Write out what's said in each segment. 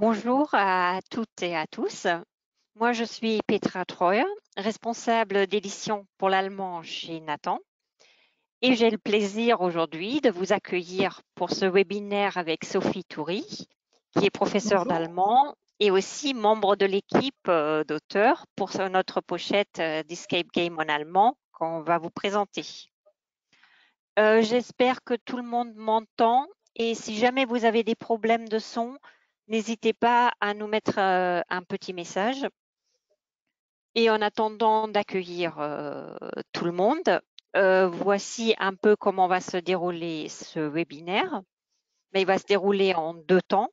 Bonjour à toutes et à tous. Moi, je suis Petra Troy, responsable d'édition pour l'allemand chez Nathan, et j'ai le plaisir aujourd'hui de vous accueillir pour ce webinaire avec Sophie Toury, qui est professeure Bonjour. d'allemand et aussi membre de l'équipe d'auteurs pour notre pochette d'Escape Game en allemand qu'on va vous présenter. J'espère que tout le monde m'entend et si jamais vous avez des problèmes de son, n'hésitez pas à nous mettre un petit message. Et en attendant d'accueillir tout le monde, voici un peu comment va se dérouler ce webinaire. Mais il va se dérouler en 2 temps.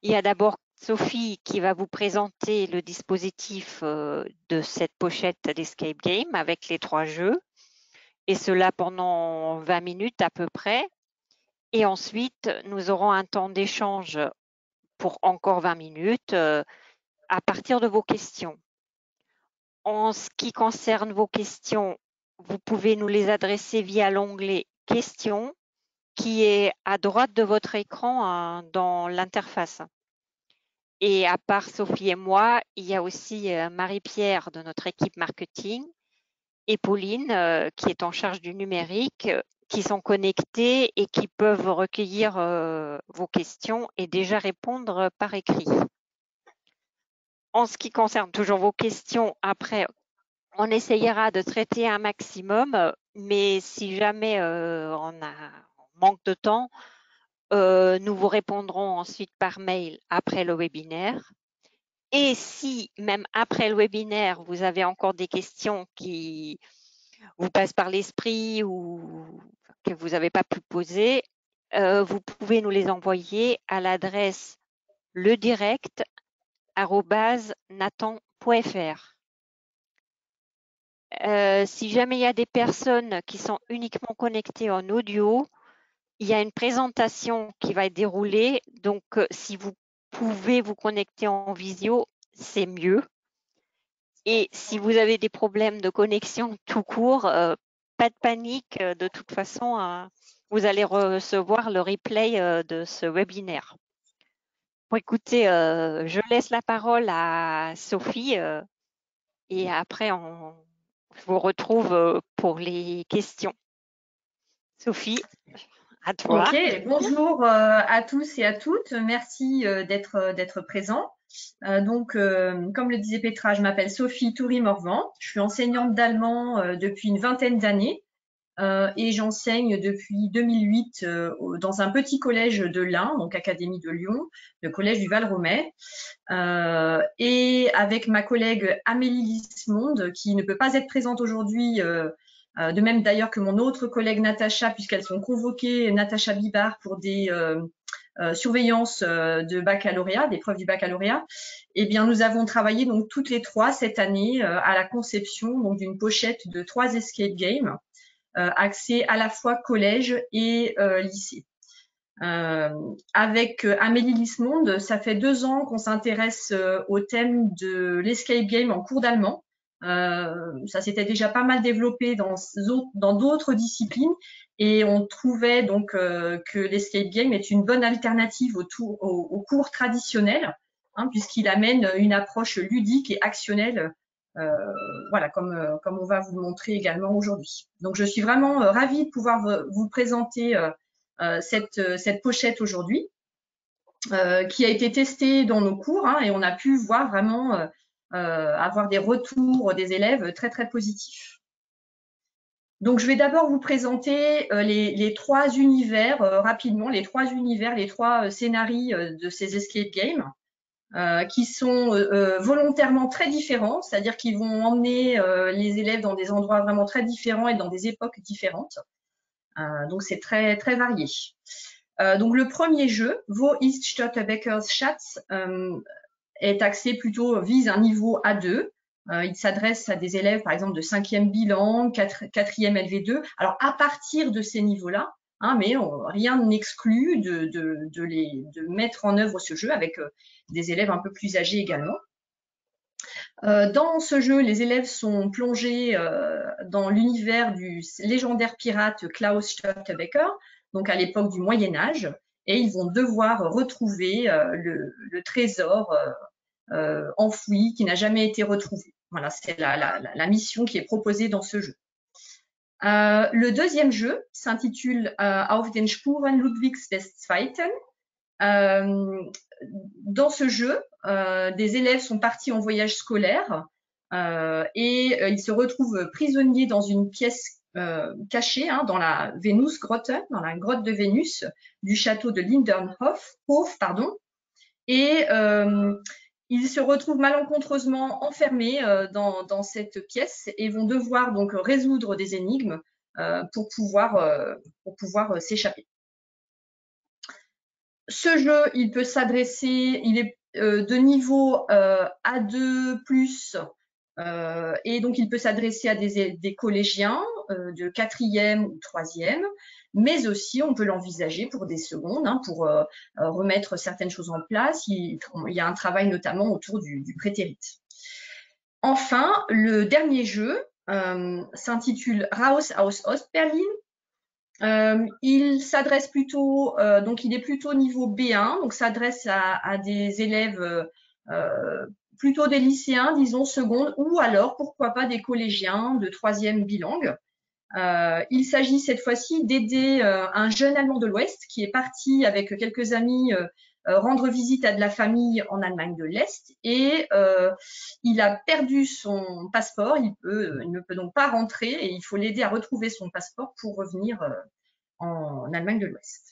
Il y a d'abord Sophie qui va vous présenter le dispositif de cette pochette d'Escape Game avec les 3 jeux, et cela pendant 20 minutes à peu près. Et ensuite, nous aurons un temps d'échange pour encore 20 minutes à partir de vos questions. En ce qui concerne vos questions, vous pouvez nous les adresser via l'onglet Questions qui est à droite de votre écran dans l'interface. Et à part Sophie et moi, il y a aussi Marie-Pierre de notre équipe marketing et Pauline qui est en charge du numérique, qui sont connectés et qui peuvent recueillir vos questions et déjà répondre par écrit. En ce qui concerne toujours vos questions, après, on essayera de traiter un maximum, mais si jamais on manque de temps, nous vous répondrons ensuite par mail après le webinaire. Et si même après le webinaire, vous avez encore des questions qui vous passent par l'esprit ou que vous n'avez pas pu poser, vous pouvez nous les envoyer à l'adresse ledirect@nathan.fr. Si jamais il y a des personnes qui sont uniquement connectées en audio, il y a une présentation qui va être déroulée. Donc, si vous pouvez vous connecter en visio, c'est mieux. Et si vous avez des problèmes de connexion tout court, pas de panique. De toute façon, vous allez recevoir le replay de ce webinaire. Bon, écoutez, je laisse la parole à Sophie et après, je vous retrouve pour les questions. Sophie, à toi. Ok, bonjour à tous et à toutes. Merci d'être présents. Comme le disait Petra, je m'appelle Sophie Toury-Morvan. Je suis enseignante d'allemand depuis une vingtaine d'années et j'enseigne depuis 2008 dans un petit collège de l'Ain, donc Académie de Lyon, le collège du Val-Romet. Et avec ma collègue Amélie Lismonde, qui ne peut pas être présente aujourd'hui, de même d'ailleurs que mon autre collègue Natacha, puisqu'elles sont convoquées, Natacha Bibard, pour des surveillances de baccalauréat, d'épreuves du baccalauréat. Eh bien, nous avons travaillé donc toutes les trois cette année à la conception donc d'une pochette de 3 escape games axés à la fois collège et lycée. Avec Amélie Lismonde, ça fait 2 ans qu'on s'intéresse au thème de l'escape game en cours d'allemand. Ça s'était déjà pas mal développé dans d'autres disciplines et on trouvait donc que l'escape game est une bonne alternative au cours traditionnel, hein, puisqu'il amène une approche ludique et actionnelle, voilà, comme on va vous le montrer également aujourd'hui. Donc je suis vraiment ravie de pouvoir vous présenter cette pochette aujourd'hui, qui a été testée dans nos cours, hein, et on a pu voir vraiment avoir des retours des élèves très très positifs. Donc je vais d'abord vous présenter les 3 univers rapidement, les 3 univers, les 3 scénarios de ces escape games. Qui sont volontairement très différents, c'est-à-dire qu'ils vont emmener les élèves dans des endroits vraiment très différents et dans des époques différentes. Donc c'est très très varié. Donc le premier jeu, Wo ist Störtebecker's Schatz, est axé plutôt, vise un niveau A2. Il s'adresse à des élèves, par exemple, de 5e bilan, 4e LV2. Alors, à partir de ces niveaux-là, hein, mais rien n'exclut de mettre en œuvre ce jeu avec des élèves un peu plus âgés également. Dans ce jeu, les élèves sont plongés dans l'univers du légendaire pirate Klaus Störtebeker, donc à l'époque du Moyen Âge. et ils vont devoir retrouver le trésor enfoui qui n'a jamais été retrouvé. Voilà, c'est la mission qui est proposée dans ce jeu. Le deuxième jeu s'intitule Auf den Spuren Ludwigs des Zweiten. Dans ce jeu, des élèves sont partis en voyage scolaire et ils se retrouvent prisonniers dans une pièce cachée dans la Venusgrotte, dans la grotte de Vénus du château de Lindenhof, et ils se retrouvent malencontreusement enfermés dans cette pièce et vont devoir donc résoudre des énigmes pour pouvoir s'échapper. Ce jeu, il peut s'adresser, il est de niveau A2+, et donc il peut s'adresser à des collégiens de 4e ou 3e, mais aussi on peut l'envisager pour des secondes, pour remettre certaines choses en place. Il y a un travail notamment autour du prétérit. Enfin, le dernier jeu s'intitule Raus aus Ostberlin. Il s'adresse plutôt, donc il est plutôt niveau B1, donc s'adresse à des élèves plutôt des lycéens, disons seconde, ou alors pourquoi pas des collégiens de 3e bilingue. Il s'agit cette fois-ci d'aider un jeune Allemand de l'Ouest qui est parti avec quelques amis rendre visite à de la famille en Allemagne de l'Est et il a perdu son passeport, il ne peut donc pas rentrer et il faut l'aider à retrouver son passeport pour revenir en Allemagne de l'Ouest.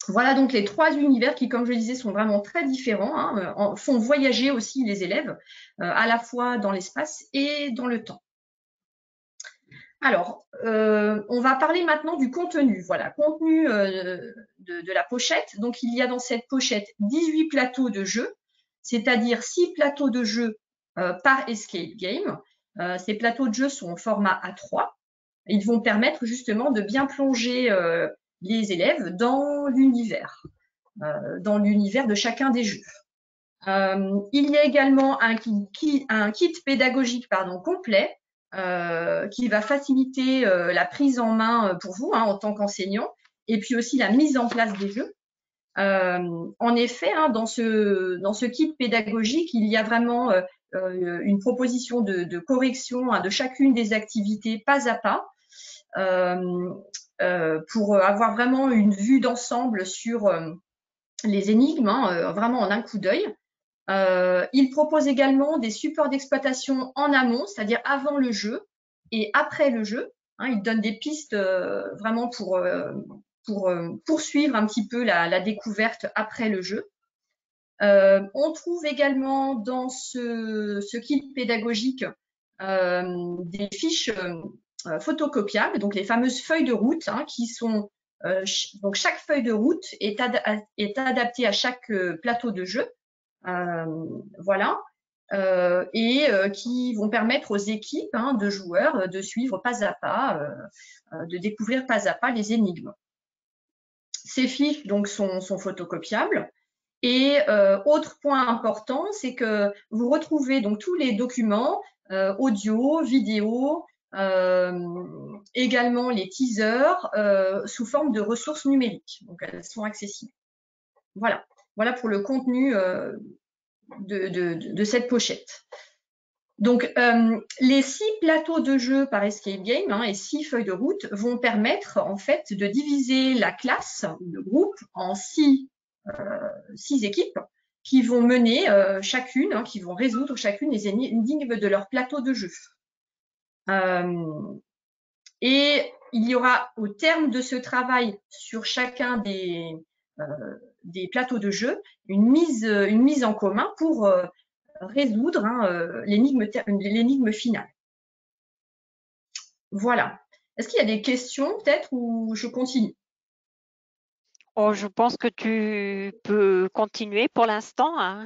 Voilà donc les 3 univers qui, comme je disais, sont vraiment très différents, font voyager aussi les élèves à la fois dans l'espace et dans le temps. Alors, on va parler maintenant du contenu. Voilà, contenu de la pochette. Donc, il y a dans cette pochette 18 plateaux de jeu, c'est-à-dire 6 plateaux de jeu par escape game. Ces plateaux de jeu sont en format A3. Ils vont permettre justement de bien plonger les élèves dans l'univers de chacun des jeux. Il y a également un kit pédagogique complet qui va faciliter la prise en main pour vous en tant qu'enseignant et puis aussi la mise en place des jeux. En effet, dans ce kit pédagogique, il y a vraiment une proposition de correction de chacune des activités pas à pas pour avoir vraiment une vue d'ensemble sur les énigmes, vraiment en un coup d'œil. Il propose également des supports d'exploitation en amont, c'est-à-dire avant le jeu et après le jeu. Il donne des pistes vraiment pour poursuivre un petit peu la découverte après le jeu. On trouve également dans ce kit pédagogique des fiches photocopiables, donc les fameuses feuilles de route qui sont donc chaque feuille de route est adaptée à chaque plateau de jeu. Voilà, et qui vont permettre aux équipes de joueurs de suivre pas à pas, de découvrir pas à pas les énigmes. Ces fiches donc sont photocopiables. Et autre point important, c'est que vous retrouvez donc tous les documents audio, vidéo, également les teasers sous forme de ressources numériques. Donc elles sont accessibles. Voilà pour le contenu de cette pochette. Donc, les 6 plateaux de jeu par escape game et 6 feuilles de route vont permettre en fait de diviser la classe, le groupe, en 6 équipes qui vont mener chacune, qui vont résoudre chacune les énigmes de leur plateau de jeu. Et il y aura au terme de ce travail sur chacun des plateaux de jeu une mise en commun pour résoudre l'énigme finale. Voilà. Est-ce qu'il y a des questions peut-être ou je continue? Oh, je pense que tu peux continuer pour l'instant.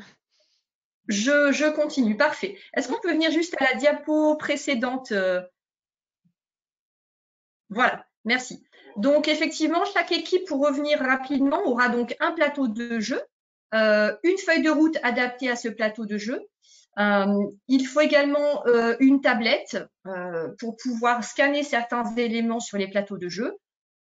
Je continue, parfait. Est-ce qu'on peut venir juste à la diapo précédente? Voilà, merci. Donc effectivement, chaque équipe, pour revenir rapidement, aura donc un plateau de jeu, une feuille de route adaptée à ce plateau de jeu. Il faut également une tablette pour pouvoir scanner certains éléments sur les plateaux de jeu.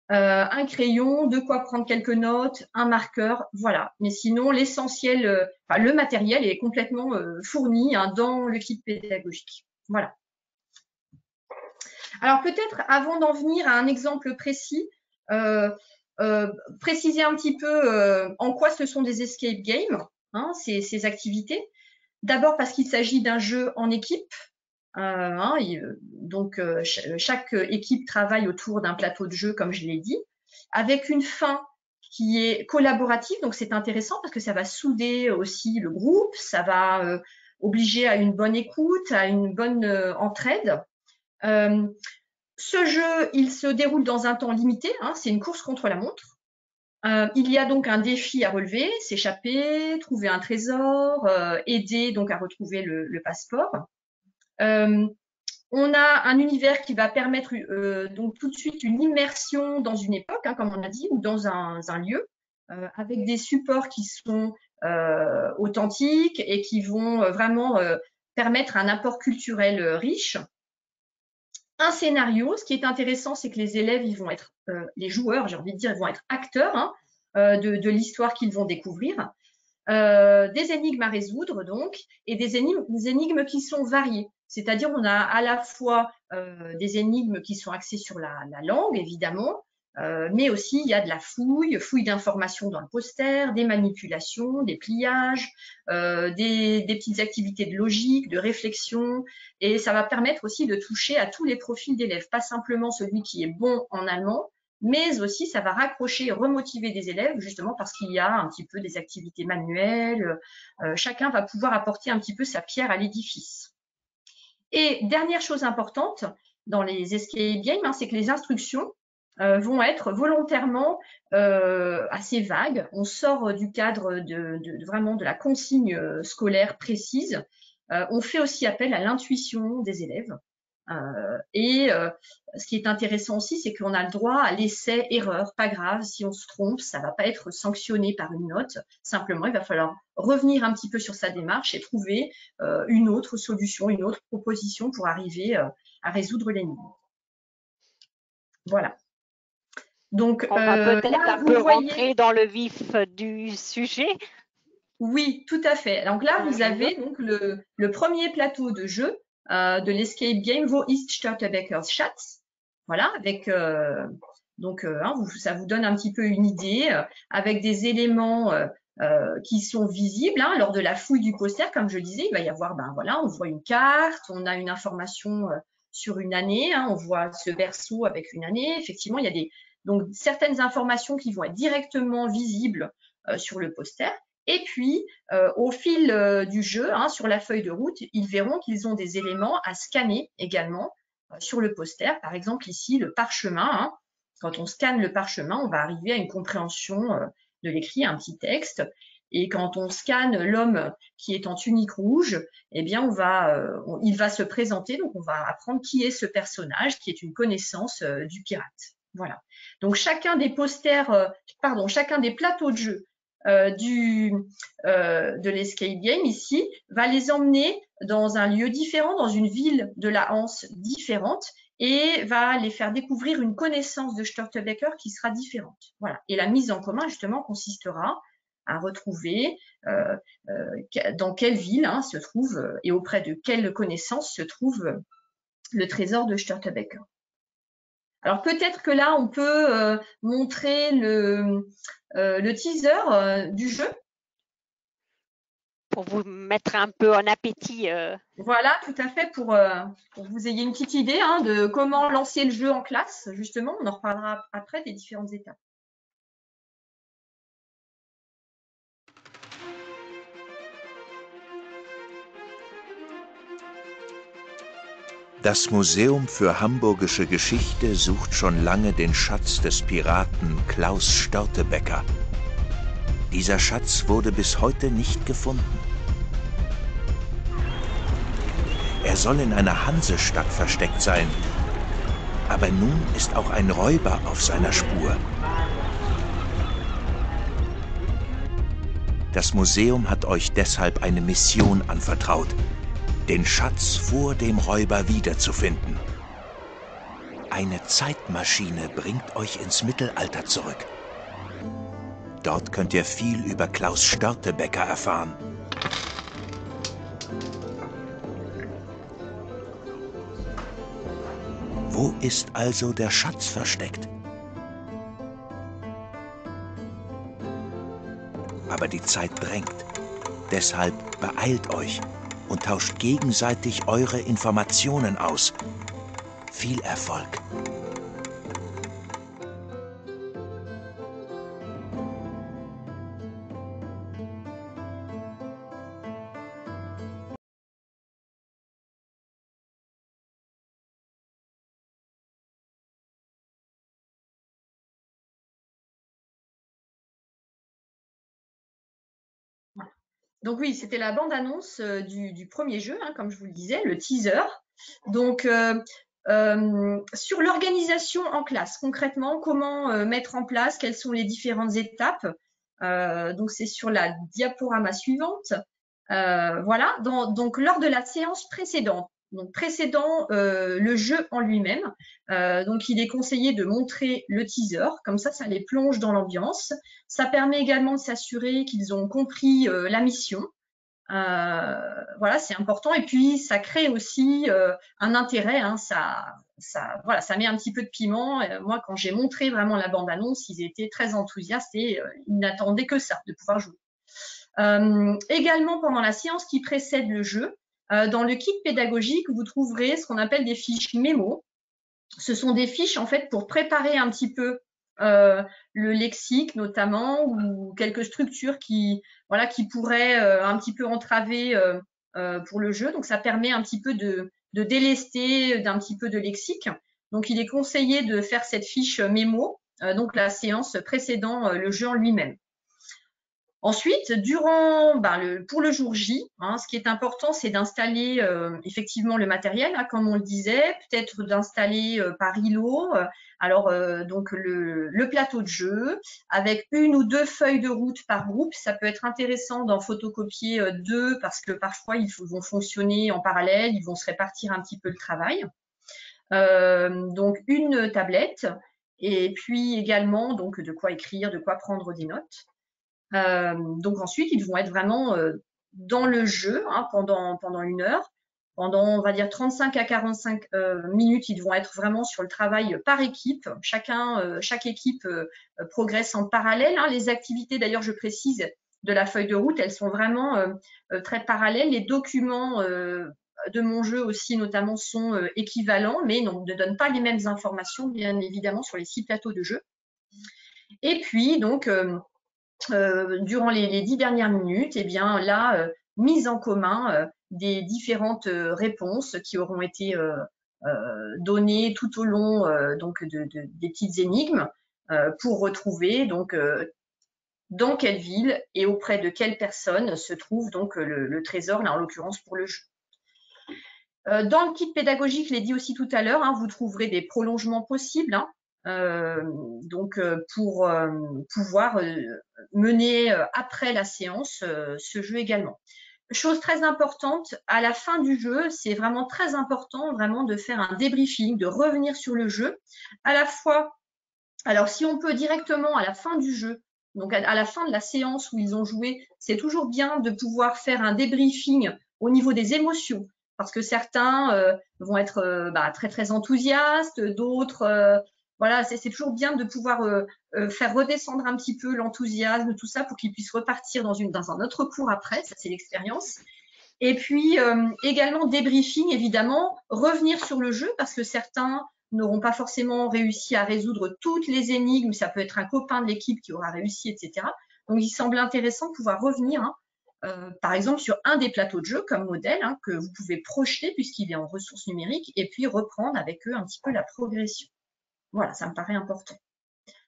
un crayon, de quoi prendre quelques notes, un marqueur, voilà. Mais sinon, l'essentiel, le matériel est complètement fourni hein, dans le kit pédagogique. Voilà. Alors peut-être, avant d'en venir à un exemple précis, préciser un petit peu en quoi ce sont des escape games, hein, ces activités. D'abord parce qu'il s'agit d'un jeu en équipe. Donc chaque équipe travaille autour d'un plateau de jeu, comme je l'ai dit, avec une fin qui est collaborative. Donc c'est intéressant parce que ça va souder aussi le groupe, ça va obliger à une bonne écoute, à une bonne entraide. Ce jeu, il se déroule dans un temps limité, hein, c'est une course contre la montre. Il y a donc un défi à relever, s'échapper, trouver un trésor, aider donc à retrouver le passeport. On a un univers qui va permettre donc tout de suite une immersion dans une époque, hein, comme on a dit, ou dans un lieu, avec des supports qui sont authentiques et qui vont vraiment permettre un apport culturel riche. Un scénario, ce qui est intéressant, c'est que les élèves, ils vont être, les joueurs, j'ai envie de dire, ils vont être acteurs hein, de l'histoire qu'ils vont découvrir. Des énigmes à résoudre donc, et des énigmes qui sont variées. C'est-à-dire on a à la fois des énigmes qui sont axées sur la langue, évidemment, mais aussi il y a de la fouille d'informations dans le poster, des manipulations, des pliages, des petites activités de logique, de réflexion, et ça va permettre aussi de toucher à tous les profils d'élèves, pas simplement celui qui est bon en allemand, mais aussi ça va raccrocher et remotiver des élèves justement parce qu'il y a un petit peu des activités manuelles, chacun va pouvoir apporter un petit peu sa pierre à l'édifice. Et dernière chose importante dans les escape games, hein, c'est que les instructions vont être volontairement assez vagues. On sort du cadre vraiment de la consigne scolaire précise. On fait aussi appel à l'intuition des élèves. Ce qui est intéressant aussi, c'est qu'on a le droit à l'essai-erreur. Pas grave, si on se trompe, ça ne va pas être sanctionné par une note. Simplement, il va falloir revenir un petit peu sur sa démarche et trouver une autre solution, une autre proposition pour arriver à résoudre l'énigme. Voilà. Donc, on va peut-être un peu rentrer dans le vif du sujet. Oui, tout à fait. Donc là, vous avez donc le premier plateau de jeu de l'escape game Wo ist Störtebeckers Schatz. Voilà, avec ça vous donne un petit peu une idée avec des éléments qui sont visibles hein, lors de la fouille du poster. Comme je disais, il va y avoir, on voit une carte, on a une information sur une année, hein, on voit ce berceau avec une année. Effectivement, il y a donc certaines informations qui vont être directement visibles sur le poster. Et puis, au fil du jeu, hein, sur la feuille de route, ils verront qu'ils ont des éléments à scanner également sur le poster. Par exemple, ici, le parchemin. Hein. Quand on scanne le parchemin, on va arriver à une compréhension de l'écrit, un petit texte. Et quand on scanne l'homme qui est en tunique rouge, eh bien, il va se présenter. Donc, on va apprendre qui est ce personnage, qui est une connaissance du pirate. Voilà. Donc, chacun des plateaux de jeu de l'escape game ici va les emmener dans un lieu différent, dans une ville de la Hanse différente et va les faire découvrir une connaissance de Störtebeker qui sera différente. Voilà. Et la mise en commun justement consistera à retrouver dans quelle ville hein, se trouve et auprès de quelle connaissance se trouve le trésor de Störtebeker. Alors peut-être que là, on peut montrer le teaser du jeu. Pour vous mettre un peu en appétit. Voilà, tout à fait, pour que vous ayez une petite idée hein, de comment lancer le jeu en classe, justement. On en reparlera après des différentes étapes. Das Museum für Hamburgische Geschichte sucht schon lange den Schatz des Piraten Klaus Störtebeker. Dieser Schatz wurde bis heute nicht gefunden. Er soll in einer Hansestadt versteckt sein. Aber nun ist auch ein Räuber auf seiner Spur. Das Museum hat euch deshalb eine Mission anvertraut, den Schatz vor dem Räuber wiederzufinden. Eine Zeitmaschine bringt euch ins Mittelalter zurück. Dort könnt ihr viel über Klaus Störtebeker erfahren. Wo ist also der Schatz versteckt? Aber die Zeit drängt. Deshalb beeilt euch und tauscht gegenseitig eure Informationen aus. Viel Erfolg! Donc oui, c'était la bande-annonce du premier jeu, hein, comme je vous le disais, le teaser. Donc sur l'organisation en classe, concrètement, comment mettre en place, quelles sont les différentes étapes. Donc c'est sur la diaporama suivante. Voilà, donc lors de la séance précédente, donc précédant le jeu en lui-même, donc il est conseillé de montrer le teaser, comme ça les plonge dans l'ambiance. Ça permet également de s'assurer qu'ils ont compris la mission. Voilà, c'est important. Et puis, ça crée aussi un intérêt. Hein, voilà, ça met un petit peu de piment. Moi, quand j'ai montré vraiment la bande-annonce, ils étaient très enthousiastes et ils n'attendaient que ça, de pouvoir jouer. Également, pendant la séance qui précède le jeu, dans le kit pédagogique, vous trouverez ce qu'on appelle des fiches mémo. Ce sont des fiches, en fait, pour préparer un petit peu le lexique notamment, ou quelques structures qui pourraient un petit peu entraver pour le jeu. Donc, ça permet un petit peu de délester d'un petit peu de lexique. Donc, il est conseillé de faire cette fiche mémo, donc la séance précédant le jeu en lui-même. Ensuite, pour le jour J, hein, ce qui est important, c'est d'installer effectivement le matériel, hein, comme on le disait, peut-être d'installer par îlot, donc le plateau de jeu, avec 1 ou 2 feuilles de route par groupe. Ça peut être intéressant d'en photocopier 2 parce que parfois ils vont fonctionner en parallèle, ils vont se répartir un petit peu le travail. Donc une tablette et puis également donc de quoi écrire, de quoi prendre des notes. Donc ensuite, ils vont être vraiment dans le jeu hein, pendant 1 heure. Pendant, on va dire, 35 à 45 minutes, ils vont être vraiment sur le travail par équipe. Chaque équipe progresse en parallèle. Hein. Les activités, d'ailleurs, je précise, de la feuille de route, elles sont vraiment très parallèles. Les documents de mon jeu aussi, notamment, sont équivalents, mais ne donnent pas les mêmes informations, bien évidemment, sur les 6 plateaux de jeu. Et puis, donc, durant les 10 dernières minutes, eh bien là, mise en commun des différentes réponses qui auront été données tout au long donc des petites énigmes pour retrouver donc dans quelle ville et auprès de quelle personne se trouve donc le trésor, là en l'occurrence pour le jeu. Dans le kit pédagogique, je l'ai dit aussi tout à l'heure, hein, vous trouverez des prolongements possibles. Hein, donc pour pouvoir mener après la séance ce jeu également. Chose très importante, à la fin du jeu, c'est vraiment très important vraiment de faire un débriefing, de revenir sur le jeu. À la fois, alors si on peut directement à la fin du jeu, donc à la fin de la séance où ils ont joué, c'est toujours bien de pouvoir faire un débriefing au niveau des émotions, parce que certains vont être très très enthousiastes, d'autres voilà, c'est toujours bien de pouvoir faire redescendre un petit peu l'enthousiasme, tout ça, pour qu'ils puissent repartir dans un autre cours après. Ça, c'est l'expérience. Et puis, également, débriefing, évidemment, revenir sur le jeu, parce que certains n'auront pas forcément réussi à résoudre toutes les énigmes. Ça peut être un copain de l'équipe qui aura réussi, etc. Donc, il semble intéressant de pouvoir revenir, hein, par exemple, sur un des plateaux de jeu comme modèle, hein, que vous pouvez projeter puisqu'il est en ressources numériques, et puis reprendre avec eux un petit peu la progression. Voilà, ça me paraît important.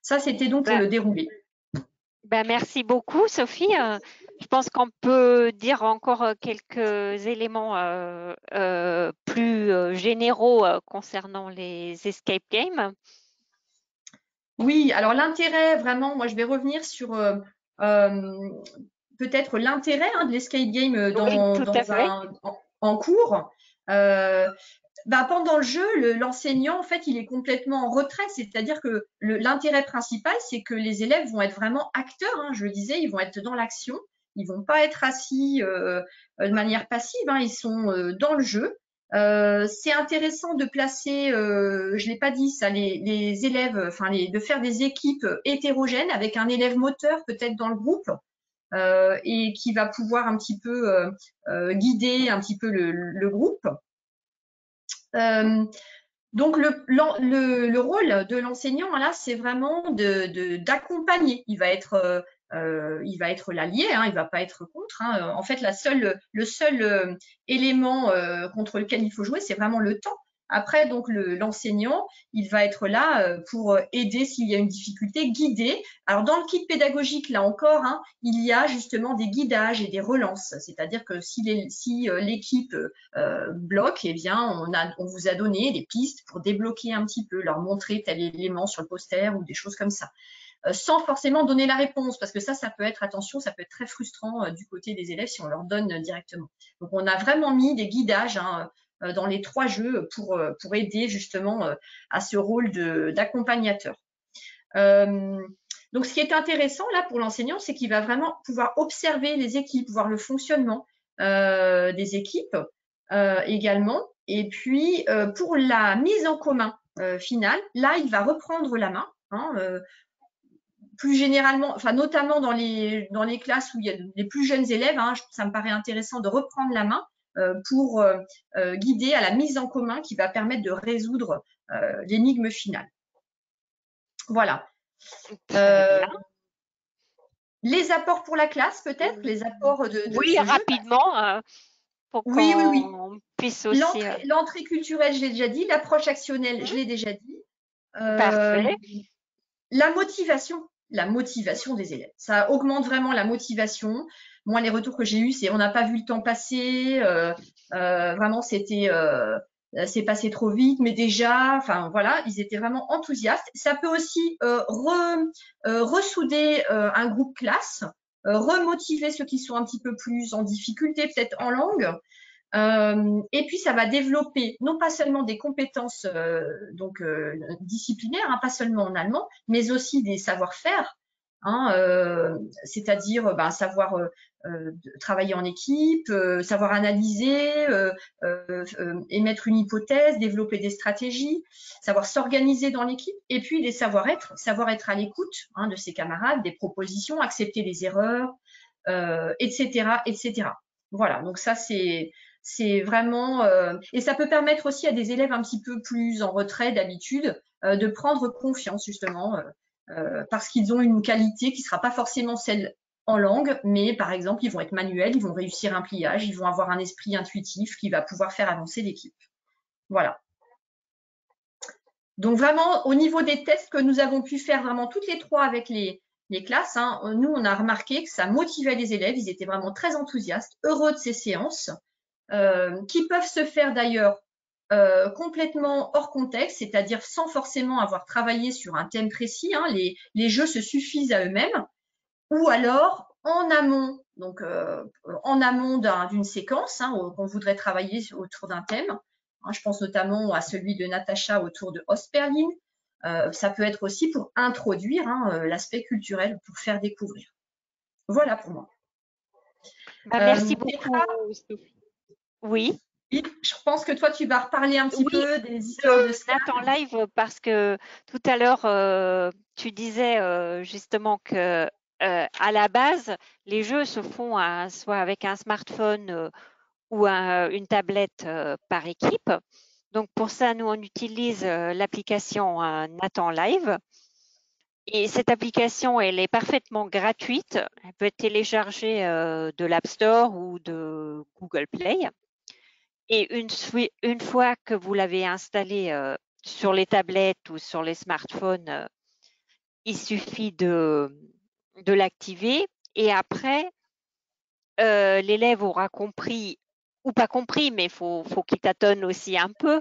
Ça, c'était donc pour le déroulé. Merci beaucoup, Sophie. Je pense qu'on peut dire encore quelques éléments plus généraux concernant les escape games. Oui, alors l'intérêt, vraiment, moi je vais revenir sur peut-être l'intérêt hein, de l'escape game en cours. pendant le jeu, l'enseignant, en fait, il est complètement en retrait. C'est-à-dire que l'intérêt principal, c'est que les élèves vont être vraiment acteurs. Hein, je le disais, ils vont être dans l'action. Ils vont pas être assis de manière passive. Hein, ils sont dans le jeu. C'est intéressant de placer, je l'ai pas dit ça, les élèves, de faire des équipes hétérogènes avec un élève moteur peut-être dans le groupe et qui va pouvoir un petit peu guider un petit peu le groupe. Donc le rôle de l'enseignant là, c'est vraiment d'accompagner. Il va être l'allié, hein, il va pas être contre. Hein. En fait, le seul élément contre lequel il faut jouer, c'est vraiment le temps. Après, donc l'enseignant, il va être là pour aider s'il y a une difficulté, guider. Alors dans le kit pédagogique, là encore, hein, il y a justement des guidages et des relances. C'est-à-dire que si l'équipe bloque, eh bien, on vous a donné des pistes pour débloquer un petit peu, leur montrer tel élément sur le poster ou des choses comme ça. Sans forcément donner la réponse, parce que ça peut être, attention, ça peut être très frustrant du côté des élèves si on leur donne directement. Donc, on a vraiment mis des guidages hein, dans les 3 jeux pour aider justement à ce rôle d'accompagnateur. Donc, ce qui est intéressant là pour l'enseignant, c'est qu'il va vraiment pouvoir observer les équipes, voir le fonctionnement des équipes également. Et puis, pour la mise en commun finale, là, il va reprendre la main. Hein, plus généralement, notamment dans les classes où il y a les plus jeunes élèves, hein, ça me paraît intéressant de reprendre la main pour guider à la mise en commun qui va permettre de résoudre l'énigme finale. Voilà. Les apports pour la classe, peut-être, les apports de oui, ce rapidement, pour qu'on puisse aussi… L'entrée culturelle, je l'ai déjà dit. L'approche actionnelle, je l'ai déjà dit. Parfait. La motivation des élèves. Ça augmente vraiment la motivation. Moi, les retours que j'ai eus, c'est on n'a pas vu le temps passer. Vraiment, c'est passé trop vite, mais déjà, voilà, ils étaient vraiment enthousiastes. Ça peut aussi ressouder un groupe classe, remotiver ceux qui sont un petit peu plus en difficulté, peut-être en langue. Et puis, ça va développer non pas seulement des compétences disciplinaires, hein, pas seulement en allemand, mais aussi des savoir-faire, hein, c'est-à-dire savoir travailler en équipe, savoir analyser, émettre une hypothèse, développer des stratégies, savoir s'organiser dans l'équipe, et puis des savoir-être à l'écoute hein, de ses camarades, des propositions, accepter les erreurs, etc., etc. Voilà, donc ça c'est vraiment et ça peut permettre aussi à des élèves un petit peu plus en retrait d'habitude de prendre confiance justement parce qu'ils ont une qualité qui ne sera pas forcément celle en langue, mais par exemple ils vont être manuels, ils vont réussir un pliage, ils vont avoir un esprit intuitif qui va pouvoir faire avancer l'équipe. Voilà. Donc vraiment au niveau des tests que nous avons pu faire vraiment toutes les 3 avec les classes, hein, nous on a remarqué que ça motivait les élèves, ils étaient vraiment très enthousiastes, heureux de ces séances. Qui peuvent se faire d'ailleurs complètement hors contexte, c'est-à-dire sans forcément avoir travaillé sur un thème précis. Hein, les jeux se suffisent à eux-mêmes, ou alors en amont, donc en amont d'une séquence, hein, qu'on voudrait travailler autour d'un thème. Hein, je pense notamment à celui de Natacha autour de Ostberlin. Ça peut être aussi pour introduire hein, l'aspect culturel, pour faire découvrir. Voilà pour moi. Merci beaucoup, Sophie. Oui. Je pense que toi, tu vas reparler un petit peu des histoires de scan. En live, parce que tout à l'heure, tu disais justement que à la base, les jeux se font soit avec un smartphone ou une tablette par équipe. Donc pour ça, nous, on utilise l'application Nathan Live. Et cette application, elle est parfaitement gratuite. Elle peut être téléchargée de l'App Store ou de Google Play. Et une fois que vous l'avez installée sur les tablettes ou sur les smartphones, il suffit de l'activer. Et après, l'élève aura compris, ou pas compris, mais il faut qu'il tâtonne aussi un peu,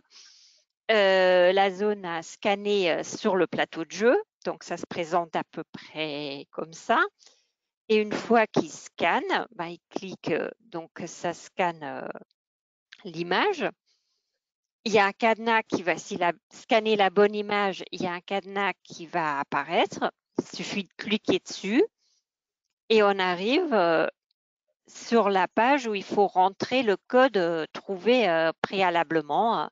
la zone à scanner sur le plateau de jeu. Donc, ça se présente à peu près comme ça. Et une fois qu'il scanne, il clique, donc ça scanne l'image. il y a un cadenas qui va, s'il a scanné la bonne image, il y a un cadenas qui va apparaître. Il suffit de cliquer dessus et on arrive sur la page où il faut rentrer le code trouvé préalablement.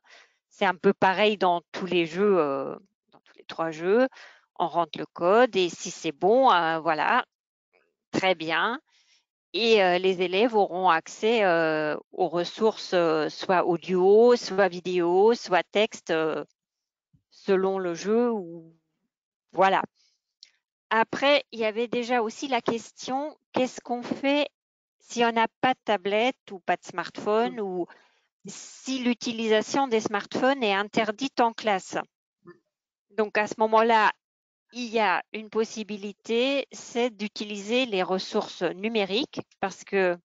C'est un peu pareil dans tous les jeux, dans tous les 3 jeux. On rentre le code et si c'est bon, voilà, très bien. Et les élèves auront accès aux ressources, soit audio, soit vidéo, soit texte, selon le jeu. Ou voilà. Après, il y avait déjà aussi la question, qu'est-ce qu'on fait si on n'a pas de tablette ou pas de smartphone ou si l'utilisation des smartphones est interdite en classe. Donc à ce moment-là, il y a une possibilité, c'est d'utiliser les ressources numériques parce que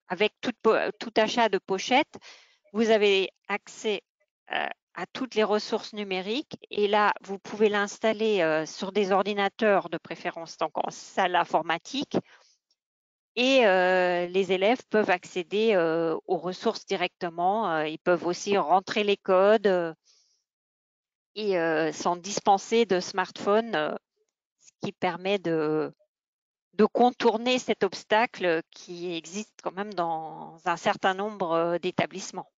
avec tout achat de pochette, vous avez accès à toutes les ressources numériques et là, vous pouvez l'installer sur des ordinateurs de préférence, donc en salle informatique et les élèves peuvent accéder aux ressources directement. Ils peuvent aussi rentrer les codes et sont dispensés de smartphones, ce qui permet de contourner cet obstacle qui existe quand même dans un certain nombre d'établissements.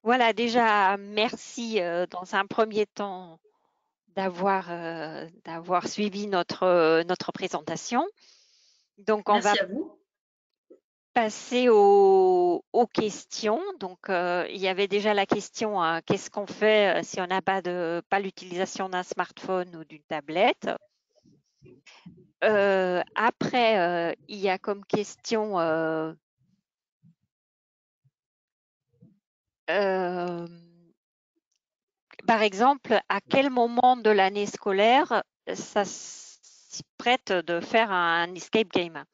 Voilà, déjà, merci dans un premier temps d'avoir suivi notre présentation. Donc, on va Merci à vous. passer aux questions. Donc, il y avait déjà la question, qu'est-ce qu'on fait si on n'a pas l'utilisation d'un smartphone ou d'une tablette? Après, il y a comme question par exemple, à quel moment de l'année scolaire ça s'y prête de faire un escape game?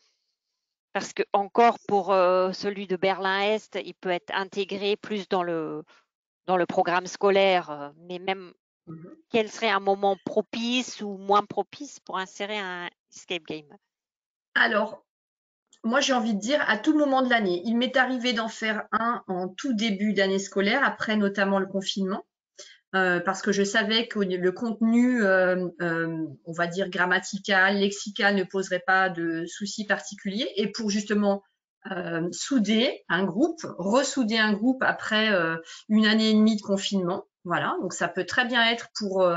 Parce que encore pour celui de Berlin-Est, il peut être intégré plus dans le programme scolaire, mais même quel serait un moment propice ou moins propice pour insérer un escape game? Alors, moi, j'ai envie de dire à tout moment de l'année. Il m'est arrivé d'en faire un en tout début d'année scolaire, après notamment le confinement, parce que je savais que le contenu, on va dire grammatical, lexical, ne poserait pas de soucis particuliers. Et pour justement souder un groupe, ressouder un groupe après une année et demie de confinement. Voilà, donc ça peut très bien être pour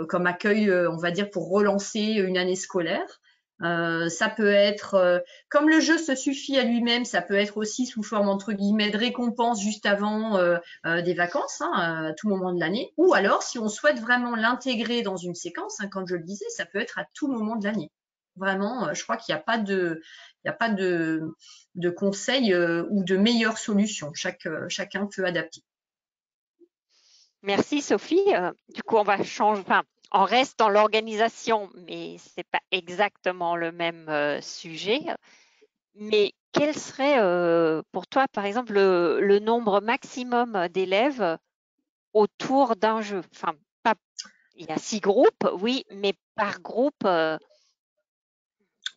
comme accueil, on va dire, pour relancer une année scolaire. Ça peut être, comme le jeu se suffit à lui-même, ça peut être aussi sous forme entre guillemets de récompense juste avant des vacances, hein, à tout moment de l'année. Ou alors, si on souhaite vraiment l'intégrer dans une séquence, hein, comme je le disais, ça peut être à tout moment de l'année. Vraiment, je crois qu'il n'y a pas de conseils ou de meilleures solutions. Chacun peut adapter. Merci Sophie. Du coup, on va changer. Enfin, on reste dans l'organisation, mais c'est pas exactement le même sujet. Mais quel serait pour toi, par exemple, le nombre maximum d'élèves autour d'un jeu? Enfin, pas, il y a 6 groupes, oui, mais par groupe.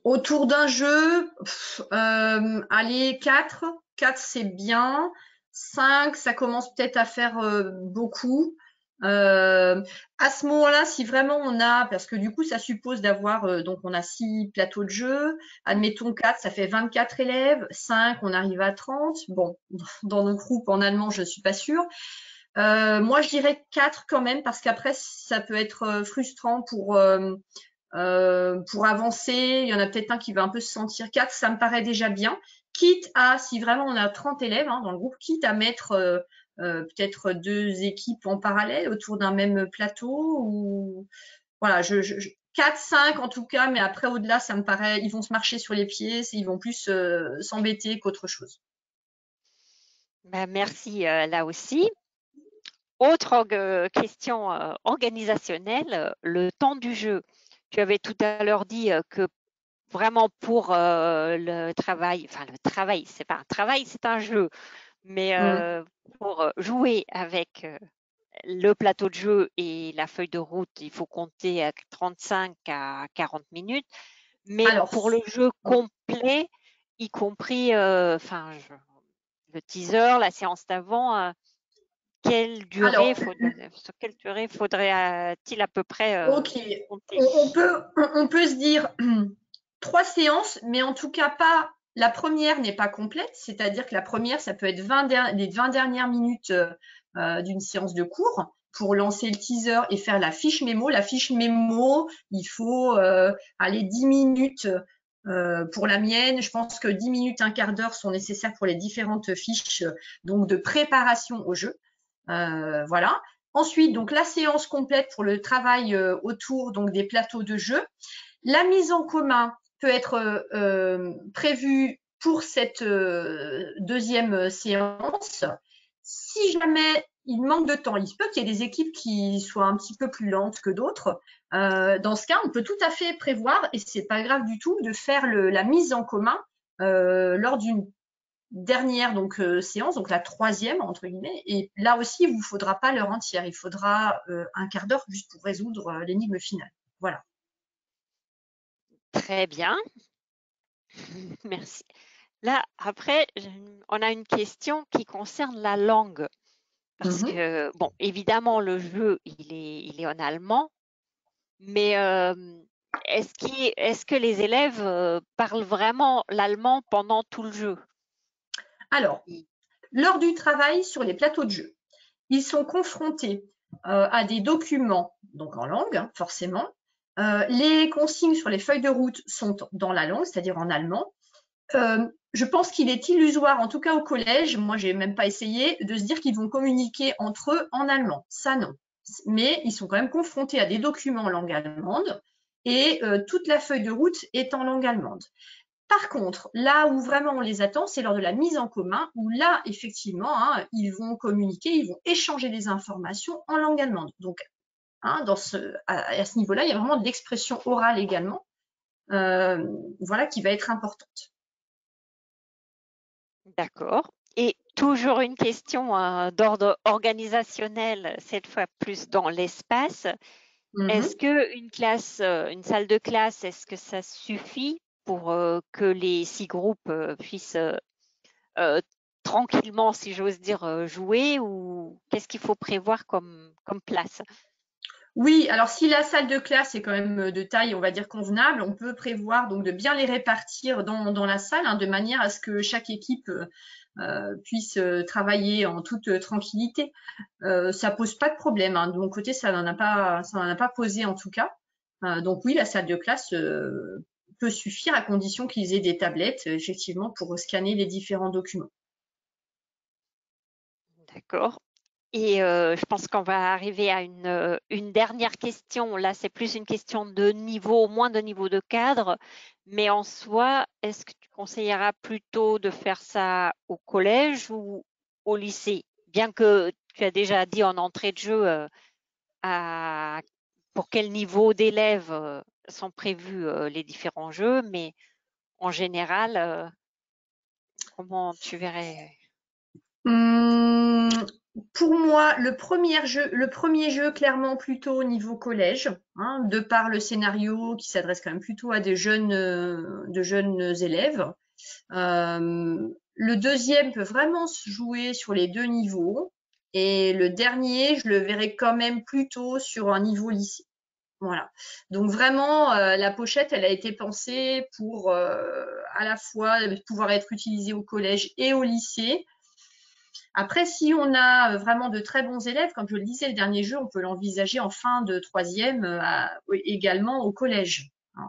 Autour d'un jeu, allez, 4. 4, c'est bien. 5, ça commence peut-être à faire beaucoup. À ce moment-là, si vraiment on a, parce que du coup, ça suppose d'avoir, donc on a 6 plateaux de jeu, admettons 4, ça fait 24 élèves, 5, on arrive à 30. Bon, dans nos groupes en allemand, je suis pas sûre. Moi, je dirais 4 quand même, parce qu'après, ça peut être frustrant pour avancer. Il y en a peut-être un qui va un peu se sentir 4, ça me paraît déjà bien. Quitte à, si vraiment on a 30 élèves hein, dans le groupe, quitte à mettre peut-être 2 équipes en parallèle autour d'un même plateau ou voilà, 4, 5 en tout cas, mais après au-delà, ça me paraît, ils vont se marcher sur les pieds, ils vont plus s'embêter qu'autre chose. Ben, merci là aussi. Autre question organisationnelle, le temps du jeu. Tu avais tout à l'heure dit que vraiment pour le travail, enfin le travail, c'est pas un travail, c'est un jeu, mais pour jouer avec le plateau de jeu et la feuille de route, il faut compter à 35 à 40 minutes. Mais Alors, pour le jeu complet, y compris le teaser, la séance d'avant, sur quelle durée faudrait-il à peu près ok, compter? on peut se dire 3 séances, mais en tout cas pas. La première n'est pas complète, c'est-à-dire que la première, ça peut être les 20 dernières minutes d'une séance de cours pour lancer le teaser et faire la fiche mémo. La fiche mémo, il faut aller 10 minutes pour la mienne. Je pense que 10 minutes, un quart d'heure sont nécessaires pour les différentes fiches donc de préparation au jeu. Voilà. Ensuite, donc la séance complète pour le travail autour donc des plateaux de jeu. La mise en commun peut être prévue pour cette deuxième séance. Si jamais il manque de temps, il se peut qu'il y ait des équipes qui soient un petit peu plus lentes que d'autres. Dans ce cas, on peut tout à fait prévoir, et c'est pas grave du tout, de faire la mise en commun lors d'une dernière séance, donc la troisième entre guillemets. Et là aussi, il vous faudra pas l'heure entière, il faudra un quart d'heure juste pour résoudre l'énigme finale. Voilà. Très bien. Merci. Là, après, on a une question qui concerne la langue. Parce que, bon, évidemment, le jeu, il est en allemand, mais est-ce que les élèves parlent vraiment l'allemand pendant tout le jeu? Alors, lors du travail sur les plateaux de jeu, ils sont confrontés à des documents, donc en langue, hein, forcément. Les consignes sur les feuilles de route sont dans la langue, c'est-à-dire en allemand. Je pense qu'il est illusoire, en tout cas au collège, moi j'ai même pas essayé, de se dire qu'ils vont communiquer entre eux en allemand. Ça non. Mais ils sont quand même confrontés à des documents en langue allemande et toute la feuille de route est en langue allemande. Par contre, là où vraiment on les attend, c'est lors de la mise en commun, où là, effectivement, hein, ils vont communiquer, ils vont échanger des informations en langue allemande. Donc, hein, à ce niveau-là, il y a vraiment de l'expression orale également, voilà, qui va être importante. D'accord. Et toujours une question d'ordre organisationnel, cette fois plus dans l'espace. Est-ce que une salle de classe, est-ce que ça suffit pour que les 6 groupes puissent tranquillement, si j'ose dire, jouer, ou qu'est-ce qu'il faut prévoir comme place? Oui, alors si la salle de classe est quand même de taille, on va dire convenable, on peut prévoir donc de bien les répartir dans la salle, hein, de manière à ce que chaque équipe puisse travailler en toute tranquillité. Ça pose pas de problème, hein. De mon côté, ça n'en a pas posé en tout cas. Donc oui, la salle de classe peut suffire à condition qu'ils aient des tablettes, effectivement, pour scanner les différents documents. D'accord. Et je pense qu'on va arriver à une dernière question. Là, c'est plus une question de niveau, moins de niveau de cadre. Mais en soi, est-ce que tu conseilleras plutôt de faire ça au collège ou au lycée? Bien que tu as déjà dit en entrée de jeu pour quel niveau d'élèves sont prévus les différents jeux, mais en général, comment tu verrais? Pour moi, le premier jeu, clairement plutôt au niveau collège, hein, de par le scénario qui s'adresse quand même plutôt à de jeunes élèves. Le deuxième peut vraiment se jouer sur les 2 niveaux. Et le dernier, je le verrai quand même plutôt sur un niveau lycée. Voilà. Donc vraiment, la pochette, elle a été pensée pour à la fois pouvoir être utilisée au collège et au lycée. Après, si on a vraiment de très bons élèves, comme je le disais, le dernier jeu, on peut l'envisager en fin de troisième également au collège, hein.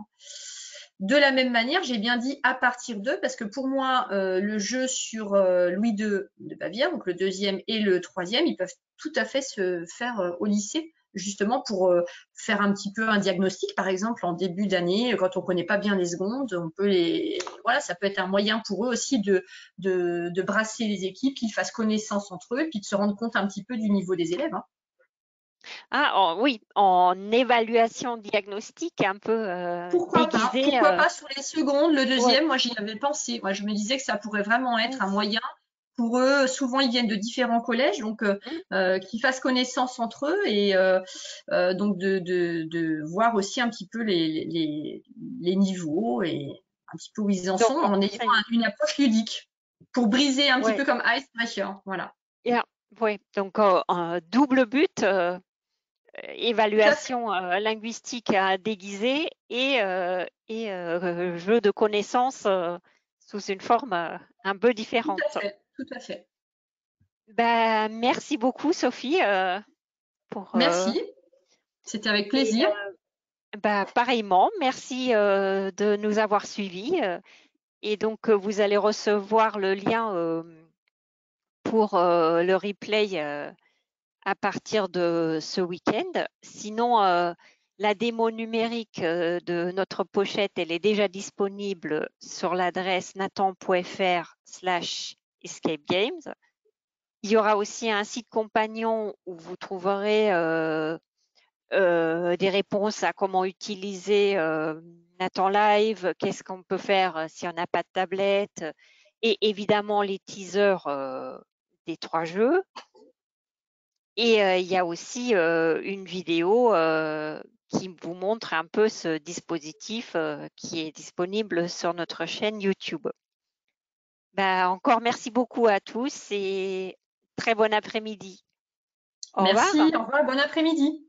De la même manière, j'ai bien dit à partir de, parce que pour moi, le jeu sur Louis II de Bavière, donc le deuxième et le troisième, ils peuvent tout à fait se faire au lycée, justement pour faire un petit peu un diagnostic, par exemple en début d'année, quand on connaît pas bien les secondes, on peut voilà, ça peut être un moyen pour eux aussi de brasser les équipes, qu'ils fassent connaissance entre eux, puis de se rendre compte un petit peu du niveau des élèves, hein. Oui, en évaluation diagnostique un peu déguisée. Pourquoi pas sur les secondes, le deuxième, Ouais. moi j'y avais pensé. Moi je me disais que ça pourrait vraiment être un moyen pour eux, souvent ils viennent de différents collèges, donc qu'ils fassent connaissance entre eux et donc de voir aussi un petit peu les niveaux et un petit peu où ils en sont en ayant une approche ludique pour briser un petit peu comme icebreaker. Voilà. Oui, donc un double but, évaluation linguistique déguisée et jeu de connaissances sous une forme un peu différente. Tout à fait. Ben, merci beaucoup, Sophie. Merci, c'était avec plaisir. Pareillement, merci de nous avoir suivis. Et donc, vous allez recevoir le lien pour le replay à partir de ce week-end. Sinon, la démo numérique de notre pochette, elle est déjà disponible sur l'adresse nathan.fr/escapegames. Il y aura aussi un site compagnon où vous trouverez des réponses à comment utiliser Nathan Live, qu'est-ce qu'on peut faire si on n'a pas de tablette, et évidemment les teasers des 3 jeux. Et il y a aussi une vidéo qui vous montre un peu ce dispositif qui est disponible sur notre chaîne YouTube. Encore merci beaucoup à tous et très bon après-midi. Merci, au revoir, bon après-midi.